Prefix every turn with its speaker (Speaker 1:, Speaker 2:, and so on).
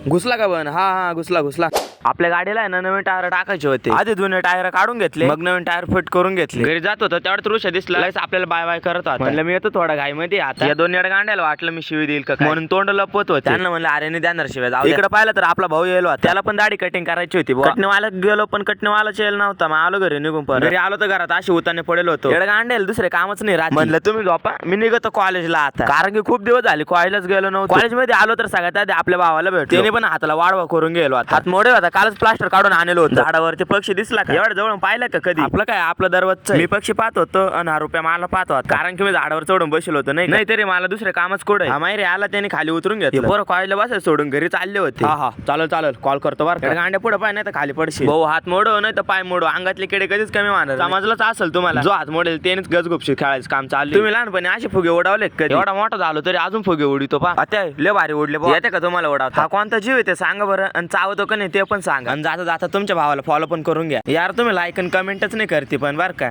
Speaker 1: घुसला का पण? हा हा घुसला घुसला. आपल्या गाडीला आहे ना नवीन टायर टाकायचे होते. आधी जुने टायर काढून घेतले, मग नवीन टायर फिट करून घेतले. घरी जात होतो तेवढ्यात ऋषा दिसला, लगेच आपल्याला बाय बाय करत होता. म्हणलं मी येतो थोडा घाई मध्ये. आता या दोन गांड्याला वाटलं मी शिवी देईल का काय, म्हणून तोंड लपवत होते. त्यांना म्हणलं अरे नाही देणार शिव्या. जाऊ इकडे पाहिलं तर आपला भाऊ येलो होता. त्याला पण दाढी कटिंग करायची होती. कटणेवाला गेलो पण कटणेवालाच येईल नव्हता. मग आलो घरी निघून. पण घरी आलो तर घरात अशी उताने पडेल होतो. एवढं गांड्याला दुसरे कामच नाही राहत. म्हणलं तुम्ही झोपा, मी निघतो कॉलेजला आता. कारण की खूप दिवस झाले कॉलेजलाच गेलो नव्हतो. कॉलेजमध्ये आलो तर सगळ्यात आधी आपल्या भावाला भेटलो. त्याने पण हाताला वाढवा करून गेलो. हात मोडे होता, कालच प्लास्टर काढून आणलो होतं. झाडावरती पक्षी दिसला का? एवढं जवळ पाहिलं का कधी? आपलं काय आपलं दरवाजचं. मी पक्षी पाहत होतो आणि हा रुपया मला पाहत होता. कारण की मी झाडावर चढून बसलो होतो. नाही तरी मला दुसरे कामच कुठे. हा माहिती आला त्याने खाली उतरून घेतलं. बरं कॉलेजला बसायला सोडून घरी चालले होते. हा चालेल कॉल करतो बरं. गांड्या पुढे पाय नाही तर खाली पडशील. भाऊ हात मोडो नाही तर पाय मोडो, अंगातले किडे कधीच कमी मानत. समजलंच असेल तुम्हाला. जो हात मोडेल त्यानेच गजगुपशी खेळायचं काम चालू. तुम्ही लहानपणी असे फुगे उडवले कधी? एवढा मोठा झालो तरी अजून फुगे उडीतो पा. आता लय भारी उडले. येते का तुम्हाला उडवता? हा कोणता जीव आहे ते सांगा बरं, आणि चावतो का नाही ते पण सांगा. आणि जाता जाता तुमच्या भावाला फॉलो पण करून घ्या यार. तुम्ही लाईक आणि कमेंटच नाही करते पण बरं का.